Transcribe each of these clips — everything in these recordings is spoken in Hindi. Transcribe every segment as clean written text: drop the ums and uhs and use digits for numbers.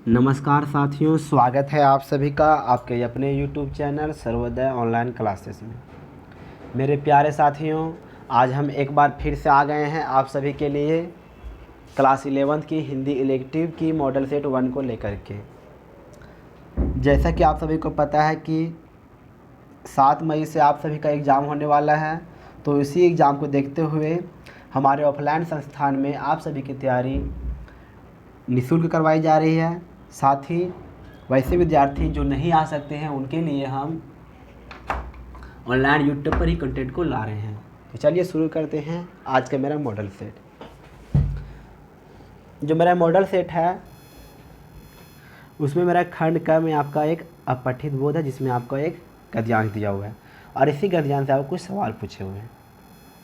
नमस्कार साथियों, स्वागत है आप सभी का आपके अपने YouTube channel Sarvodaya online classes में। मेरे प्यारे साथियों, आज हम एक बार फिर से आ गए हैं आप सभी के लिए क्लास 11th की हिंदी इलेक्टिव की मॉडल सेट 1 को लेकर के। जैसा कि आप सभी को पता है कि 7 मई से आप सभी का एग्ज़ाम होने वाला है, तो इसी एग्ज़ाम को देखते हुए हमारे ऑफलाइन संस्थान में आप सभी की तैयारी निःशुल्क करवाई जा रही है। साथ ही वैसे विद्यार्थी जो नहीं आ सकते हैं उनके लिए हम ऑनलाइन यूट्यूब पर ही कंटेंट को ला रहे हैं। तो चलिए शुरू करते हैं आज का मेरा मॉडल सेट। जो मेरा मॉडल सेट है उसमें मेरा खंड क में आपका एक अपठित बोध है, जिसमें आपका एक गद्यांश दिया हुआ है और इसी गद्यांश से आपको कुछ सवाल पूछे हुए हैं।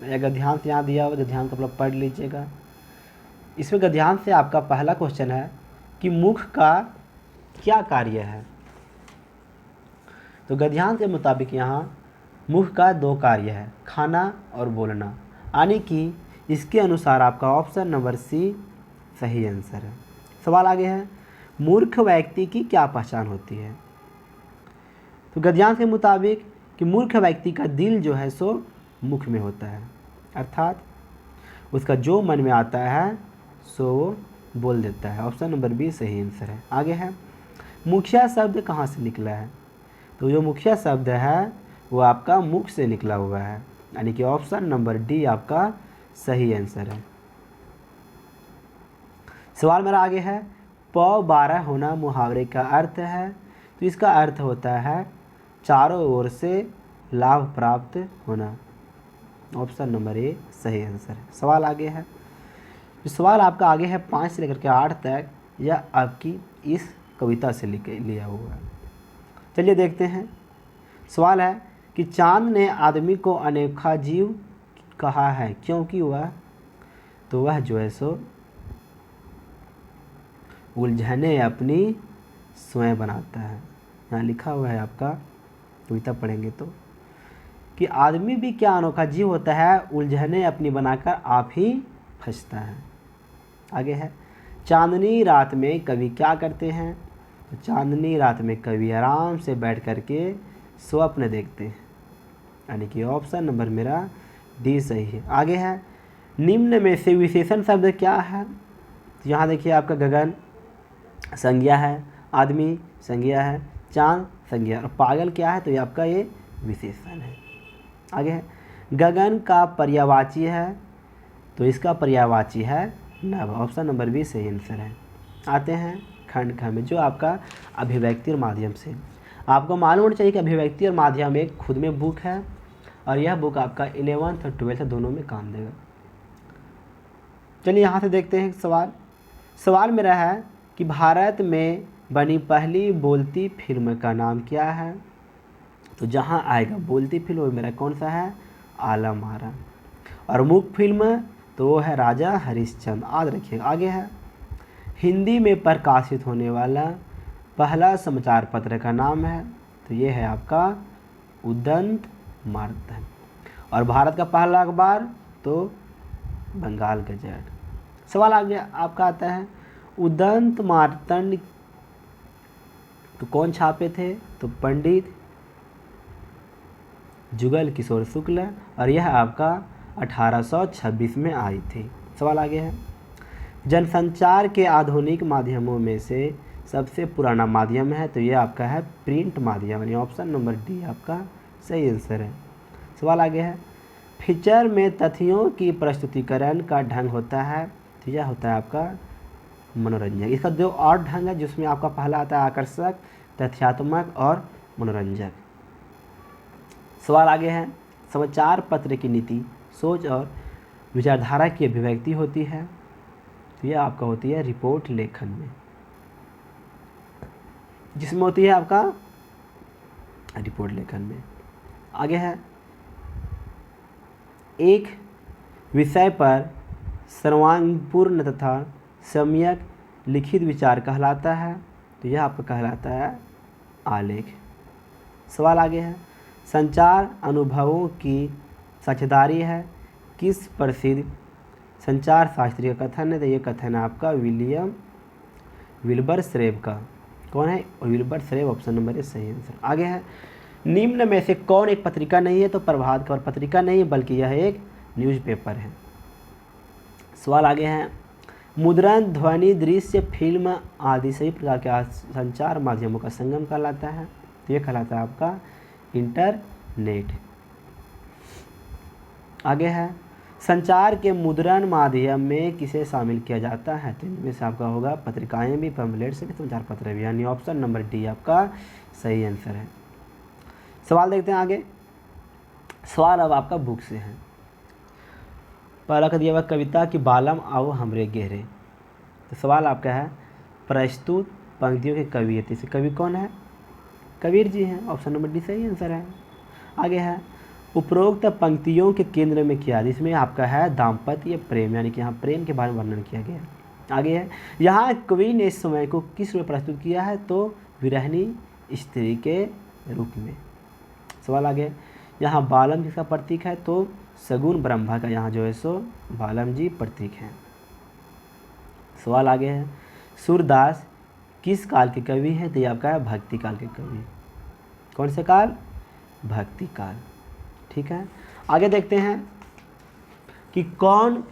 यह गद्यांश यहाँ दिया हुआ, गद्यांश को आप लोग पढ़ लीजिएगा। इसमें गद्यांश से आपका पहला क्वेश्चन है कि मुख का क्या कार्य है। तो गद्यांश के मुताबिक यहाँ मुख का 2 कार्य है, खाना और बोलना, यानी कि इसके अनुसार आपका ऑप्शन नंबर सी सही आंसर है। सवाल आगे है, मूर्ख व्यक्ति की क्या पहचान होती है। तो गद्यांश के मुताबिक कि मूर्ख व्यक्ति का दिल जो है सो मुख में होता है, अर्थात उसका जो मन में आता है सो वो बोल देता है। ऑप्शन नंबर बी सही आंसर है। आगे है, मुखिया शब्द कहाँ से निकला है। तो जो मुखिया शब्द है वो आपका मुख से निकला हुआ है, यानी कि ऑप्शन नंबर डी आपका सही आंसर है। सवाल मेरा आगे है, पौ 12 होना मुहावरे का अर्थ है। तो इसका अर्थ होता है चारों ओर से लाभ प्राप्त होना। ऑप्शन नंबर ए सही आंसर है। सवाल आगे है, जो सवाल आपका आगे है 5 से लेकर के 8 तक, यह आपकी इस कविता से लिया हुआ है। चलिए देखते हैं। सवाल है कि चांद ने आदमी को अनोखा जीव कहा है क्योंकि वह जो है सो उलझने अपनी स्वयं बनाता है। यहाँ लिखा हुआ है आपका, कविता पढ़ेंगे तो, कि आदमी भी क्या अनोखा जीव होता है, उलझने अपनी बनाकर आप ही फंसता है। आगे है, चांदनी रात में कवि क्या करते हैं। तो चांदनी रात में कवि आराम से बैठ करके स्वप्न देखते हैं, यानी कि ऑप्शन नंबर मेरा डी सही है। आगे है, निम्न में से विशेषण शब्द क्या है। तो यहाँ देखिए आपका गगन संज्ञा है, आदमी संज्ञा है, चांद संज्ञा और पागल क्या है, तो ये आपका ये विशेषण है। आगे है, गगन का पर्यायवाची है, तो इसका पर्यायवाची है नभ। ऑप्शन नंबर बी सही आंसर है। आते हैं खंड ख में, जो आपका अभिव्यक्ति और माध्यम से। आपको मालूम होना चाहिए कि अभिव्यक्ति और माध्यम एक खुद में बुक है और यह बुक आपका 11th और 12th दोनों में काम देगा। चलिए यहाँ से देखते हैं सवाल मेरा है कि भारत में बनी पहली बोलती फिल्म का नाम क्या है। तो जहाँ आएगा बोलती फिल्म वो मेरा कौन सा है, आलम आरा। और मुख्य फिल्म तो वो है राजा हरिश्चंद्र, याद रखिएगा। आगे है, हिंदी में प्रकाशित होने वाला पहला समाचार पत्र का नाम है। तो ये है आपका उदंत मार्तंड। और भारत का पहला अखबार तो बंगाल गजट। सवाल आगे आपका आता है, उदंत मार्तंड तो कौन छापे थे। तो पंडित जुगल किशोर शुक्ल, और यह आपका 1826 में आई थी। सवाल आगे है, जनसंचार के आधुनिक माध्यमों में से सबसे पुराना माध्यम है। तो यह आपका है प्रिंट माध्यम, यानी ऑप्शन नंबर डी आपका सही आंसर है। सवाल आगे है, फीचर में तथ्यों की प्रस्तुतिकरण का ढंग होता है। तो यह होता है आपका मनोरंजक। इसका 2 और ढंग है, जिसमें आपका पहला आता है आकर्षक, तथ्यात्मक और मनोरंजक। सवाल आगे है, समाचार पत्र की नीति, सोच और विचारधारा की अभिव्यक्ति होती है। तो यह आपका होती है रिपोर्ट लेखन में, जिसमें होती है आपका रिपोर्ट लेखन में। आगे है, एक विषय पर सर्वांगपूर्ण तथा सम्यक लिखित विचार कहलाता है। तो यह आपका कहलाता है आलेख। सवाल आगे है, संचार अनुभवों की साझेदारी है, किस प्रसिद्ध संचार शास्त्री का कथन है। तो ये कथन है आपका विलियम विल्बर श्रेव का। कौन है? विल्बर श्रेव, ऑप्शन नंबर ए सही आंसर। आगे है, निम्न में से कौन एक पत्रिका नहीं है? तो प्रभात खबर पत्रिका नहीं है, बल्कि यह एक न्यूज़पेपर है। सवाल आगे है, मुद्रण, ध्वनि, दृश्य, फिल्म आदि सभी प्रकार के संचार माध्यमों का संगम कहलाता है। तो ये कहलाता है आपका इंटरनेट। आगे है, संचार के मुद्रण माध्यम में किसे शामिल किया जाता है? तो इनमें से आपका होगा पत्रिकाएं भी, पैम्फलेट्स भी, समाचार पत्र भी, यानी ऑप्शन नंबर डी आपका सही आंसर है। सवाल देखते हैं आगे। सवाल अब आपका बुक से है। पहला का दिया हुआ कविता कि बालम आओ हमरे गहरे। तो सवाल आपका है, प्रस्तुत पंक्तियों के कवि है। इसे कवि कौन है? कबीर जी हैं, ऑप्शन नंबर डी सही आंसर है। आगे है, उपरोक्त पंक्तियों के केंद्र में क्या है? इसमें आपका है दाम्पत्य प्रेम, यानी कि यहाँ प्रेम के बारे में वर्णन किया गया है। आगे है, यहाँ कवि ने इस समय को किस रूप में प्रस्तुत किया है? तो विरहिणी स्त्री के रूप में। सवाल आगे, यहाँ बालम किसका प्रतीक है? तो सगुन ब्रह्मा का यहाँ जो है सो बालम जी प्रतीक हैं। सवाल आगे है, सूरदास किस काल के कवि हैं? तो ये आपका है भक्ति काल के कवि। कौन से काल? भक्ति काल। ठीक है, आगे देखते हैं कि कौन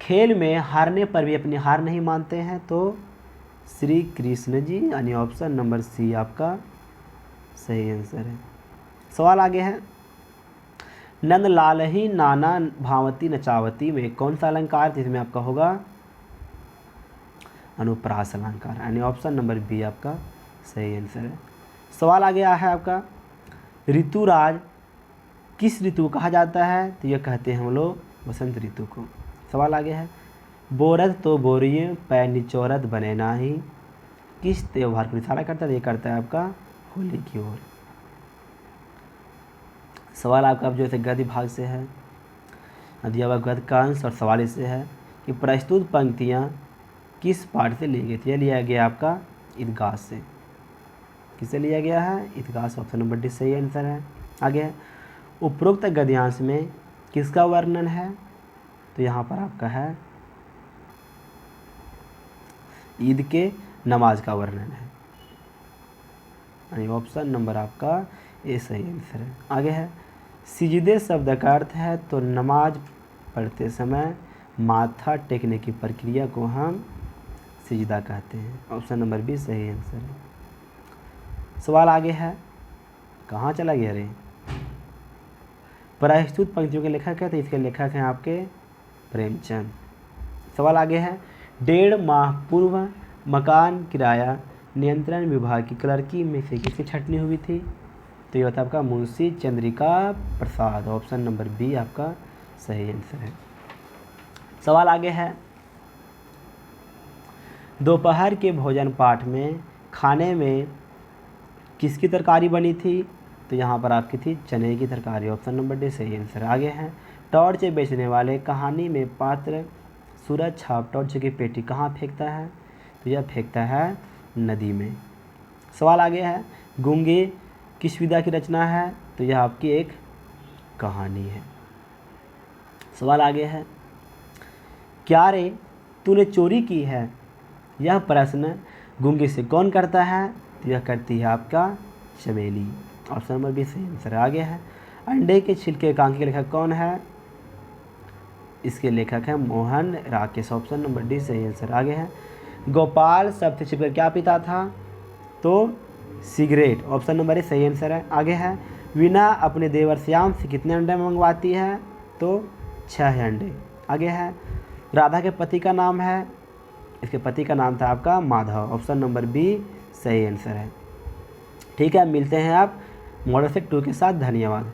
खेल में हारने पर भी अपनी हार नहीं मानते हैं? तो श्री कृष्ण जी, यानी ऑप्शन नंबर सी आपका सही आंसर है। सवाल आगे है, नंदलाल ही नाना भावती नचावती में कौन सा अलंकार? जिसमें आपका होगा अनुप्रास अलंकार, यानी ऑप्शन नंबर बी आपका सही आंसर है। सवाल आ गया है आपका, ऋतुराज किस ऋतु को कहा जाता है? तो यह कहते हैं हम लोग वसंत ऋतु को। सवाल आ गया है, बोरत तो बोरिए पै निचोरत बने नाही किस त्यौहार को इशारा करता है? ये करता है आपका होली की ओर। सवाल आपका अब जो है गद्य भाग से है, दिया हुआ गद्य का अंश और सवाल इससे है कि प्रस्तुत पंक्तियाँ किस पाठ से ली गई थी? यह लिया गया आपका इदगास से। किससे लिया गया है? इदगास, ऑप्शन नंबर डी सही आंसर है। आगे है, उपरोक्त गद्यांश में किसका वर्णन है? तो यहाँ पर आपका है ईद के नमाज का वर्णन है, यानी ऑप्शन नंबर आपका ए सही आंसर है। आगे है, सिजदे शब्द का अर्थ है तो नमाज पढ़ते समय माथा टेकने की प्रक्रिया को हम सिजदा कहते हैं, ऑप्शन नंबर बी सही आंसर है। सवाल आगे है, कहाँ चला गया रे? प्रस्तुत पंक्तियों के लेखक है, तो इसके लेखक हैं आपके प्रेमचंद। सवाल आगे है, 1.5 माह पूर्व मकान किराया नियंत्रण विभाग की क्लर्की में से किसकी छटनी हुई थी? तो ये होता है आपका Munshi Chandrika Prasad, option number B आपका सही आंसर है। सवाल आगे है, दोपहर के भोजन पाठ में खाने में किसकी तरकारी बनी थी? तो यहाँ पर आपकी थी चने की तरकारी, ऑप्शन नंबर डी सही आंसर। आगे है, टॉर्च बेचने वाले कहानी में पात्र सूरज छाप टॉर्च की पेटी कहाँ फेंकता है? तो यह फेंकता है नदी में। सवाल आगे है, गूंगे किस विधा की रचना है? तो यह आपकी एक कहानी है। सवाल आगे है, क्या रे तूने चोरी की है? यह प्रश्न गूंगे से कौन करता है? तो यह करती है आपका चमेली, ऑप्शन नंबर बी सही आंसर। आगे है, अंडे के छिलके कांके के लेखक कौन है? इसके लेखक हैं Mohan Rakesh, option number D सही आंसर। आगे है, गोपाल शब्द से छिपकर क्या पीता था? तो सिगरेट, ऑप्शन नंबर ए सही आंसर है। आगे है, वीना अपने देवर श्याम से कितने अंडे मंगवाती है? तो 6 अंडे। आगे है, राधा के पति का नाम है? इसके पति का नाम था आपका माधव, ऑप्शन नंबर बी सही आंसर है। ठीक है, मिलते हैं आप मॉडल सेट 2 के साथ। धन्यवाद।